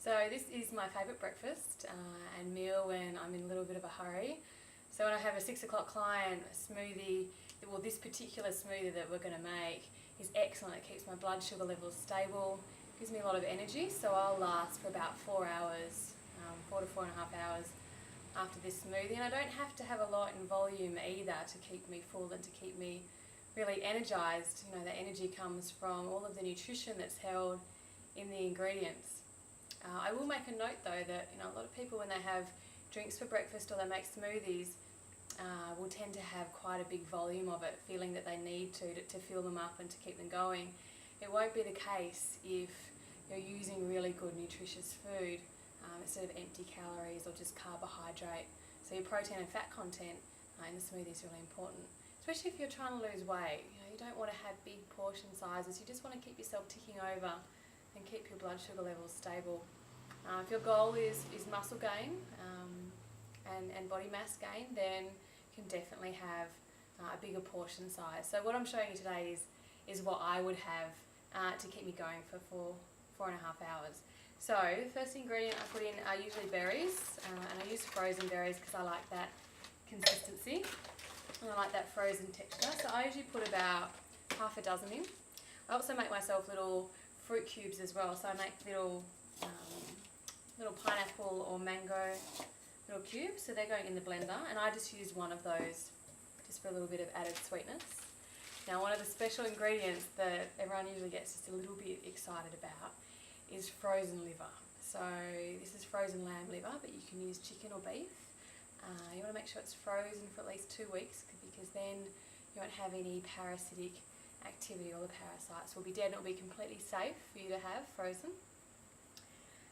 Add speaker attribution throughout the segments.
Speaker 1: So this is my favourite breakfast and meal when I'm in a little bit of a hurry. So when I have a 6 o'clock client, a smoothie, well, this particular smoothie that we're going to make is excellent. It keeps my blood sugar levels stable, gives me a lot of energy, so I'll last for about 4 hours, 4 to 4.5 hours after this smoothie. And I don't have to have a lot in volume either to keep me full and to keep me really energised. You know, the energy comes from all of the nutrition that's held in the ingredients. I will make a note though that a lot of people when they have drinks for breakfast or they make smoothies will tend to have quite a big volume of it, feeling that they need to fill them up and to keep them going. It won't be the case if you're using really good nutritious food instead of empty calories or just carbohydrate. So your protein and fat content in the smoothie is really important, especially if you're trying to lose weight. You don't want to have big portion sizes, you just want to keep yourself ticking over and keep your blood sugar levels stable. If your goal is muscle gain and body mass gain, then you can definitely have a bigger portion size. So what I'm showing you today is what I would have to keep me going for 4.5 hours. So the first ingredient I put in are usually berries, and I use frozen berries because I like that consistency and I like that frozen texture. So I usually put about half a dozen in. I also make myself little fruit cubes as well, so I make little pineapple or mango little cubes, so they're going in the blender, and I just use one of those just for a little bit of added sweetness. Now, one of the special ingredients that everyone usually gets just a little bit excited about is frozen liver. So this is frozen lamb liver, but you can use chicken or beef. You want to make sure it's frozen for at least 2 weeks, because then you won't have any parasitic activity. All the parasites will be dead and it will be completely safe for you to have frozen.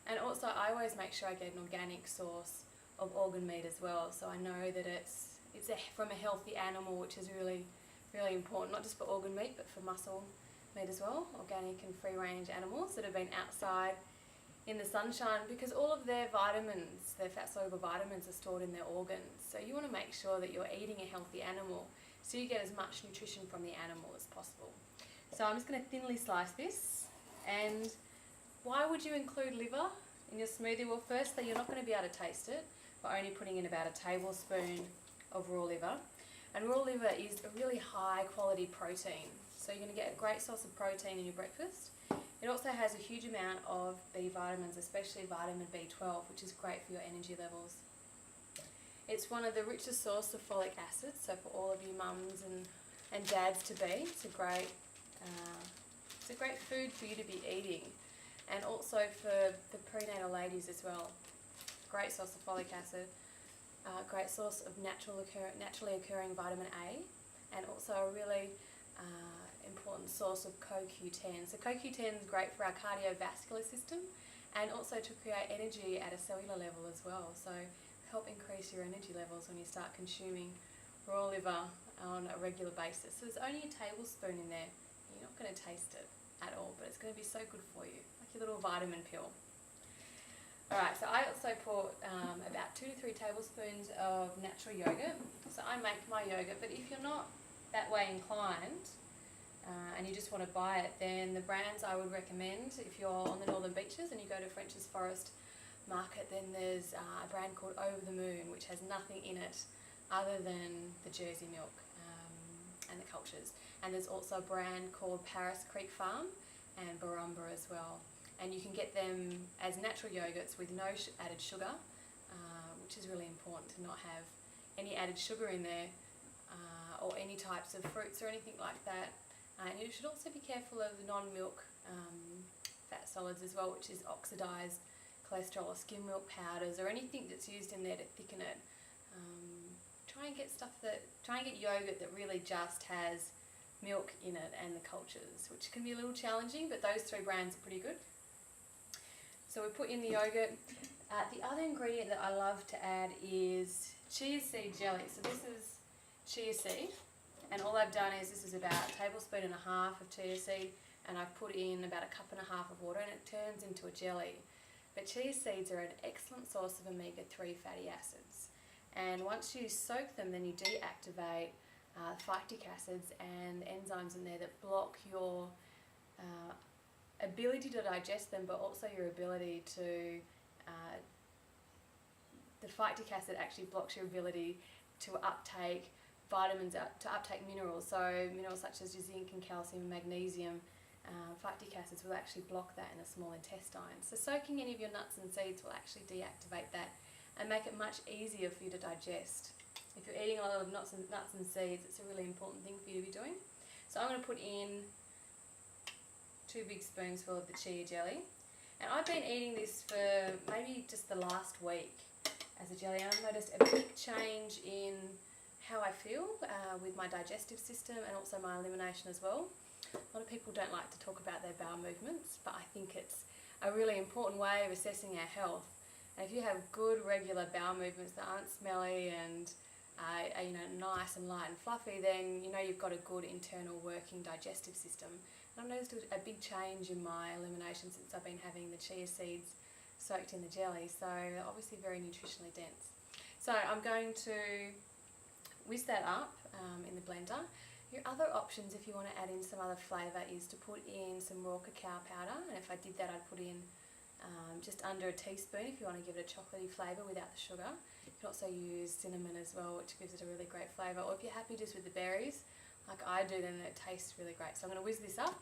Speaker 1: And also I always make sure I get an organic source of organ meat as well, so I know that it's from a healthy animal, which is really, really important, not just for organ meat but for muscle meat as well. Organic and free range animals that have been outside in the sunshine, because all of their vitamins, their fat soluble vitamins, are stored in their organs. So you want to make sure that you're eating a healthy animal so you get as much nutrition from the animal as possible. So I'm just going to thinly slice this. And why would you include liver in your smoothie? Well, firstly, you're not going to be able to taste it by only putting in about a tablespoon of raw liver. And raw liver is a really high quality protein, so you're going to get a great source of protein in your breakfast. It also has a huge amount of B vitamins, especially vitamin B12, which is great for your energy levels. It's one of the richest sources of folic acid, so for all of you mums and dads to be, it's a great food for you to be eating. And also for the prenatal ladies as well. Great source of folic acid, great source of naturally occurring vitamin A, and also a really important source of CoQ10. So CoQ10 is great for our cardiovascular system and also to create energy at a cellular level as well. So help increase your energy levels when you start consuming raw liver on a regular basis. So there's only a tablespoon in there. You're not going to taste it at all, but it's going to be so good for you, like your little vitamin pill. Alright, so I also put about 2 to 3 tablespoons of natural yogurt. So I make my yogurt, but if you're not that way inclined and you just want to buy it, then the brands I would recommend, if you're on the northern beaches and you go to French's Forest Market, then there's a brand called Over the Moon, which has nothing in it other than the Jersey milk and the cultures. And there's also a brand called Paris Creek Farm and Barumba as well. And you can get them as natural yogurts with no added sugar, which is really important to not have any added sugar in there or any types of fruits or anything like that. And you should also be careful of the non-milk fat solids as well, which is oxidized cholesterol or skim milk powders or anything that's used in there to thicken it. Try and get yogurt that really just has milk in it and the cultures, which can be a little challenging, but those 3 brands are pretty good. So we put in the yogurt. The other ingredient that I love to add is chia seed jelly. So this is chia seed, and all I've done is this is about 1.5 tablespoons of chia seed, and I've put in about 1.5 cups of water, and it turns into a jelly. But chia seeds are an excellent source of omega-3 fatty acids, and once you soak them, then you deactivate phytic acids and enzymes in there that block your ability to digest them, but also your ability to, the phytic acid actually blocks your ability to uptake vitamins, to uptake minerals. So minerals such as your zinc and calcium and magnesium, phytic acids will actually block that in the small intestine. So soaking any of your nuts and seeds will actually deactivate that and make it much easier for you to digest. If you're eating a lot of nuts and seeds, it's a really important thing for you to be doing. So I'm going to put in 2 big spoonsful of the chia jelly. And I've been eating this for maybe just the last week as a jelly, and I've noticed a big change in how I feel with my digestive system and also my elimination as well. A lot of people don't like to talk about their bowel movements, but I think it's a really important way of assessing our health. And if you have good regular bowel movements that aren't smelly and are nice and light and fluffy, then you've got a good internal working digestive system. And I've noticed a big change in my elimination since I've been having the chia seeds soaked in the jelly, so they're obviously very nutritionally dense. So I'm going to whisk that up in the blender. Your other options, if you want to add in some other flavour, is to put in some raw cacao powder, and if I did that I'd put in just under a teaspoon if you want to give it a chocolatey flavour without the sugar. You can also use cinnamon as well, which gives it a really great flavour, or if you're happy just with the berries like I do, then it tastes really great. So I'm going to whisk this up.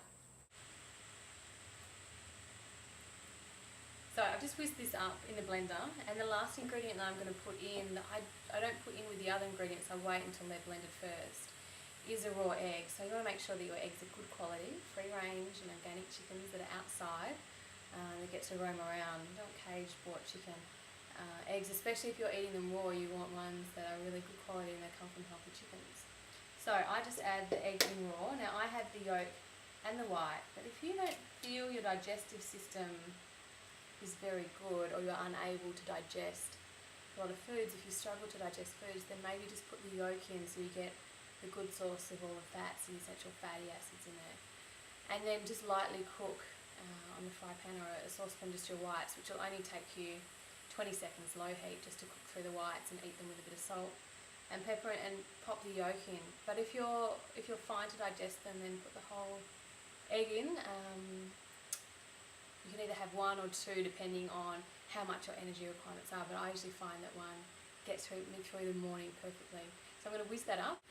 Speaker 1: So I've just whisked this up in the blender, and the last ingredient that I'm going to put in, that I don't put in with the other ingredients, I wait until they're blended first, is a raw egg. So you want to make sure that your eggs are good quality, free range and organic chickens that are outside, that get to roam around. You don't want cage bought chicken. Eggs, especially if you're eating them raw, you want ones that are really good quality and they come from healthy chickens. So I just add the egg in raw. Now I have the yolk and the white, but if you don't feel your digestive system is very good, or you're unable to digest a lot of foods, if you struggle to digest foods, then maybe just put the yolk in so you get the good source of all the fats and essential fatty acids in there. And then just lightly cook on the fry pan or a saucepan just your whites, which will only take you 20 seconds low heat just to cook through the whites and eat them with a bit of salt and pepper, and pop the yolk in. But if you're fine to digest them, then put the whole egg in. You can either have 1 or 2 depending on how much your energy requirements are, but I usually find that 1 gets through the morning perfectly. So I'm going to whisk that up.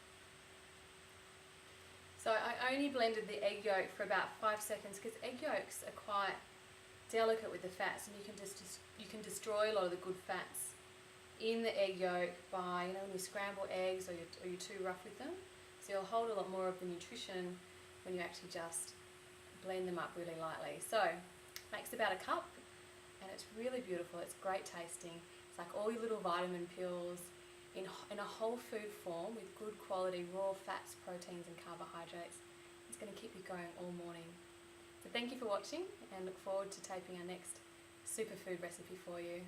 Speaker 1: So I only blended the egg yolk for about 5 seconds because egg yolks are quite delicate with the fats, and you can destroy a lot of the good fats in the egg yolk by when you scramble eggs or you're too rough with them. So you'll hold a lot more of the nutrition when you actually just blend them up really lightly. So makes about a cup, and it's really beautiful. It's great tasting. It's like all your little vitamin pills in a whole food form with good quality raw fats, proteins and carbohydrates. It's going to keep you going all morning. So thank you for watching, and look forward to taping our next superfood recipe for you.